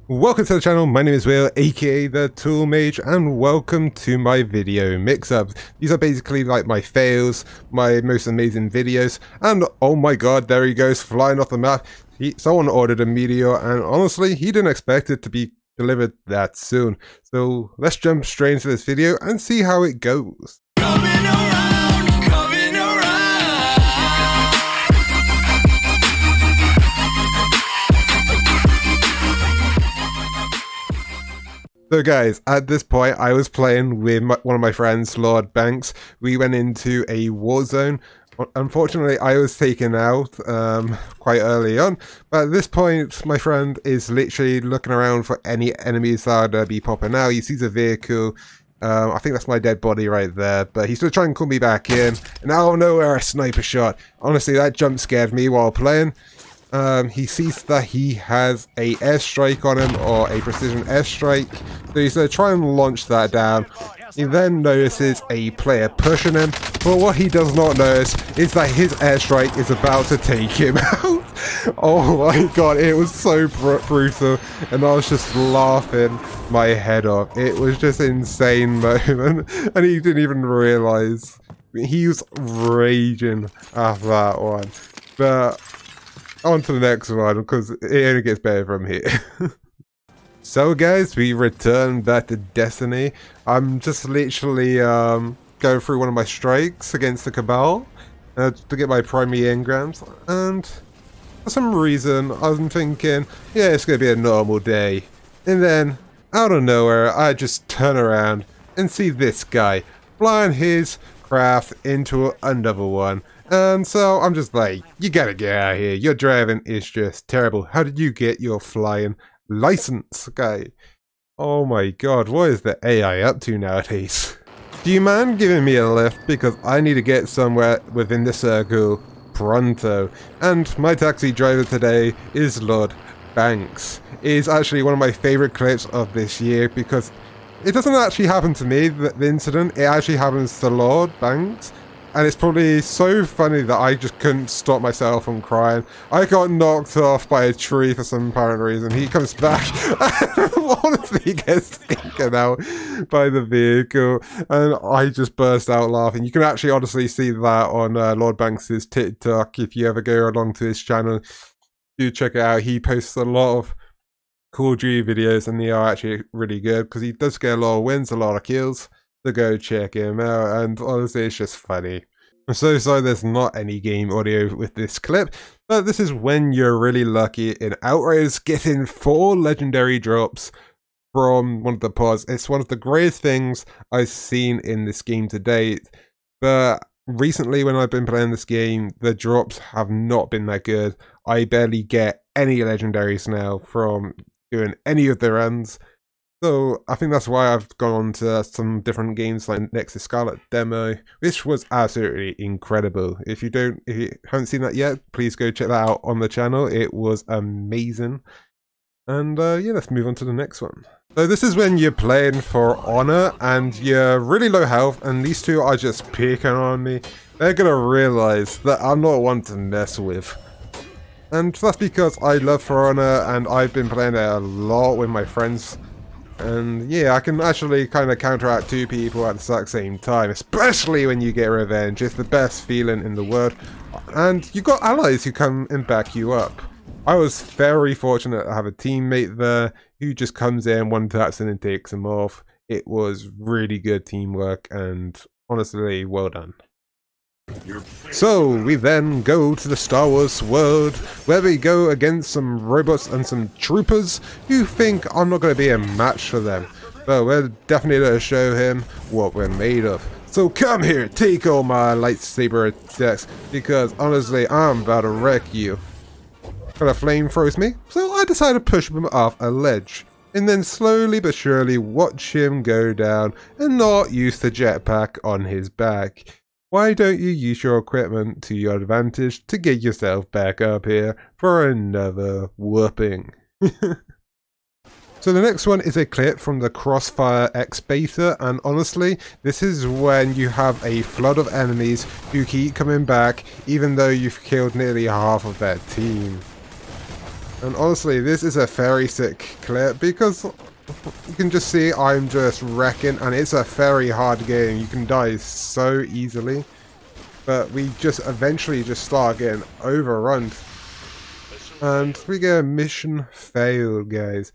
Welcome to the channel, my name is Will, aka the Tool Mage, and welcome to my video mix-ups. These are basically like my fails, my most amazing videos, and oh my god, there he goes, flying off the map. Someone ordered a meteor, and honestly, he didn't expect it to be delivered that soon. So let's jump straight into this video and see how it goes. So guys, at this point I was playing with one of my friends, Lord Banks. We went into a war zone. Unfortunately, I was taken out quite early on, but at this point my friend is literally looking around for any enemies that would be popping out. He sees a vehicle. I think that's my dead body right there, but he's still trying to call me back in, and out of nowhere a sniper shot. Honestly, that jump scared me while playing. He sees that he has a airstrike on him, or a precision airstrike, so he's going to try and launch that down. He then notices a player pushing him, but what he does not notice is that his airstrike is about to take him out. Oh my god, it was so brutal, and I was just laughing my head off. It was just an insane moment, and he didn't even realise. He was raging after that one. But on to the next one, because it only gets better from here. So guys, we returned back to Destiny. I'm just literally going through one of my strikes against the Cabal to get my primary engrams, and for some reason I'm thinking, yeah, it's going to be a normal day. And then, out of nowhere, I just turn around and see this guy flying his craft into another one. And so I'm just like, you gotta get out of here. Your driving is just terrible. How did you get your flying license, guy? Oh my god, what is the AI up to nowadays? Do you mind giving me a lift? Because I need to get somewhere within the circle pronto. And my taxi driver today is Lord Banks. It is actually one of my favorite clips of this year, because it doesn't actually happen to me, the incident. It actually happens to Lord Banks. And it's probably so funny that I just couldn't stop myself from crying. I got knocked off by a tree for some apparent reason. He comes back and honestly gets taken out by the vehicle. And I just burst out laughing. You can actually honestly see that on Lord Banks' TikTok if you ever go along to his channel. Do check it out. He posts a lot of Call of Duty videos, and they are actually really good because he does get a lot of wins, a lot of kills. So go check him out, and honestly it's just funny. I'm so sorry there's not any game audio with this clip, but this is when you're really lucky in Outriders getting 4 legendary drops from one of the pods. It's one of the greatest things I've seen in this game to date, but recently when I've been playing this game, the drops have not been that good. I barely get any legendaries now from doing any of the runs. So I think that's why I've gone on to some different games like Nexus Scarlet Demo, which was absolutely incredible. If you haven't seen that yet, please go check that out on the channel. It was amazing. And yeah, let's move on to the next one. So this is when you're playing for honor and you're really low health, and these two are just picking on me. They're gonna realize that I'm not one to mess with. And that's because I love For Honor, and I've been playing it a lot with my friends. And yeah, I can actually kind of counteract 2 people at the exact same time, especially when you get revenge. It's the best feeling in the world. And you've got allies who come and back you up. I was very fortunate to have a teammate there who just comes in, one taps in and takes him off. It was really good teamwork, and honestly, well done. So we then go to the Star Wars world, where we go against some robots and some troopers who think I'm not going to be a match for them, but we're definitely going to show him what we're made of. So come here, take all my lightsaber attacks, because honestly I'm about to wreck you. But a flame throws me, so I decide to push him off a ledge, and then slowly but surely watch him go down and not use the jetpack on his back. Why don't you use your equipment to your advantage to get yourself back up here for another whooping? So the next one is a clip from the Crossfire X beta, and honestly, this is when you have a flood of enemies who keep coming back even though you've killed nearly half of their team. And honestly, this is a very sick clip because you can just see I'm just wrecking, and it's a very hard game. You can die so easily, but we just eventually just start getting overrun. And we get a mission failed, guys.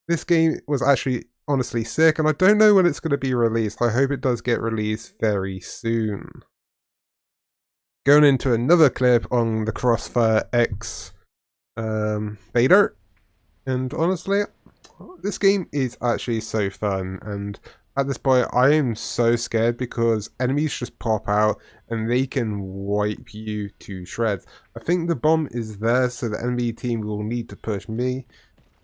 This game was actually honestly sick, and I don't know when it's going to be released. I hope it does get released very soon. Going into another clip on the Crossfire X beta, and honestly, this game is actually so fun, and at this point I am so scared because enemies just pop out and they can wipe you to shreds. I think the bomb is there so the enemy team will need to push me,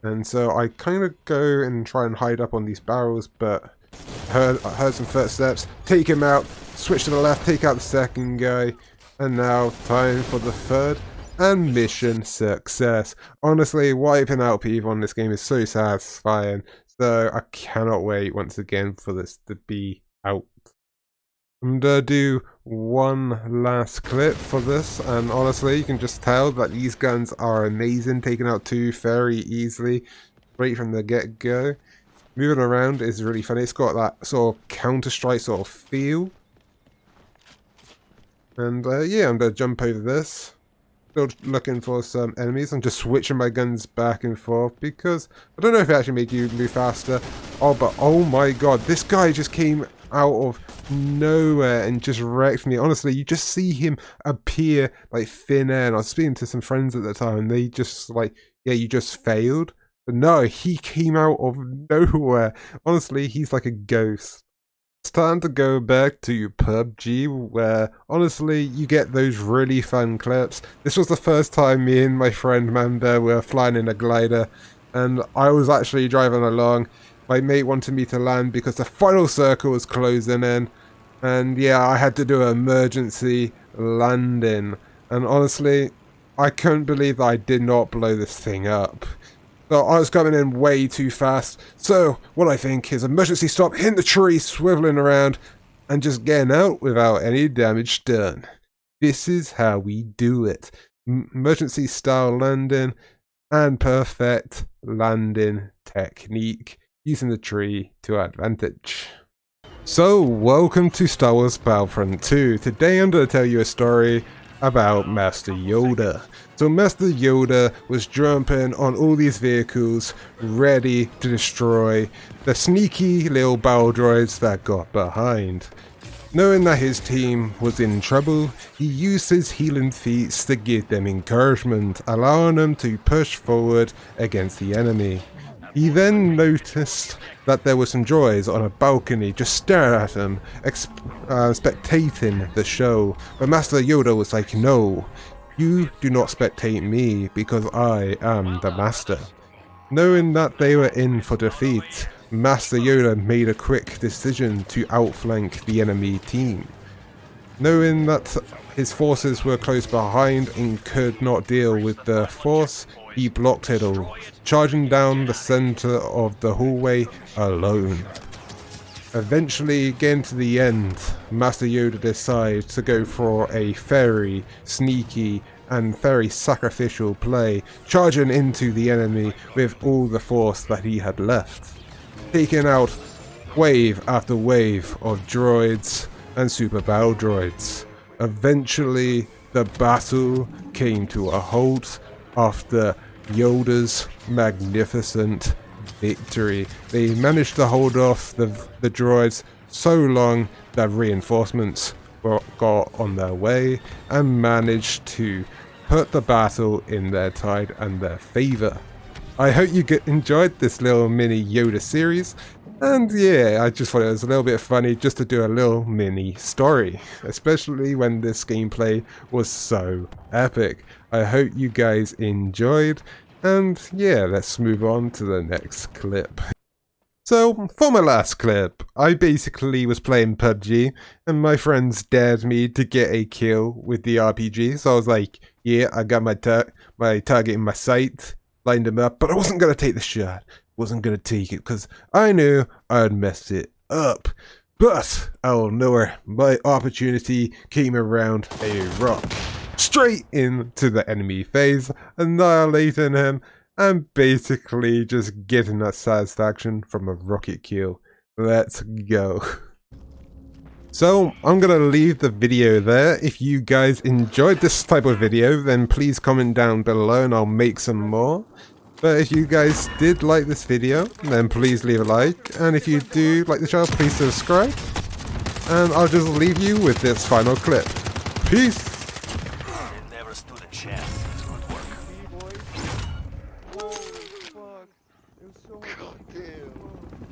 and so I kind of go and try and hide up on these barrels, but I heard some footsteps, take him out, switch to the left, take out the second guy, and now time for the third. And mission success. Honestly, wiping out people on this game is so satisfying. So I cannot wait once again for this to be out. I'm gonna do one last clip for this, and honestly, you can just tell that these guns are amazing, taking out two very easily, straight from the get-go. Moving around is really funny. It's got that sort of Counter-Strike sort of feel. And yeah, I'm gonna jump over this. Still looking for some enemies. I'm just switching my guns back and forth because I don't know if it actually made you move faster. Oh, but oh my god, this guy just came out of nowhere and just wrecked me. Honestly, you just see him appear like thin air. And I was speaking to some friends at the time, and they just like, yeah, you just failed. But no, he came out of nowhere. Honestly, he's like a ghost. It's time to go back to PUBG, where honestly you get those really fun clips. This was the first time me and my friend Manda were flying in a glider, and I was actually driving along. My mate wanted me to land because the final circle was closing in, and yeah, I had to do an emergency landing. And honestly, I couldn't believe that I did not blow this thing up. So I was coming in way too fast, so what I think is emergency stop, hit the tree, swiveling around, and just getting out without any damage done. This is how we do it. Emergency style landing and perfect landing technique, using the tree to advantage. So, welcome to Star Wars Battlefront 2. Today I'm going to tell you a story about Master Yoda. So Master Yoda was jumping on all these vehicles, ready to destroy the sneaky little battle droids that got behind. Knowing that his team was in trouble, he used his healing feats to give them encouragement, allowing them to push forward against the enemy. He then noticed that there were some droids on a balcony just staring at him, spectating the show. But Master Yoda was like, no, you do not spectate me because I am the Master. Knowing that they were in for defeat, Master Yoda made a quick decision to outflank the enemy team. Knowing that his forces were close behind and could not deal with the force, he blocked it all, charging down the center of the hallway alone. Eventually, getting to the end, Master Yoda decides to go for a very sneaky and very sacrificial play, charging into the enemy with all the force that he had left, taking out wave after wave of droids and super battle droids. Eventually, the battle came to a halt after Yoda's magnificent victory. They managed to hold off the droids so long that reinforcements got on their way and managed to put the battle in their tide and their favor. I hope you enjoyed this little mini Yoda series, and yeah, I just thought it was a little bit funny just to do a little mini story, especially when this gameplay was so epic. I hope you guys enjoyed, and yeah, let's move on to the next clip. So, for my last clip, I basically was playing PUBG, and my friends dared me to get a kill with the RPG, so I was like, yeah, I got my target in my sight, lined him up, but I wasn't going to take the shot. Wasn't going to take it, because I knew I'd messed it up. But, out of nowhere, my opportunity came around a rock, straight into the enemy phase, annihilating him, and basically just getting that satisfaction from a rocket kill. Let's go. So, I'm going to leave the video there. If you guys enjoyed this type of video, then please comment down below and I'll make some more. But if you guys did like this video, then please leave a like. And if you do like the show, please subscribe. And I'll just leave you with this final clip. Peace! It never stood a chance. Good work. Holy fuck. It was so much. Damn.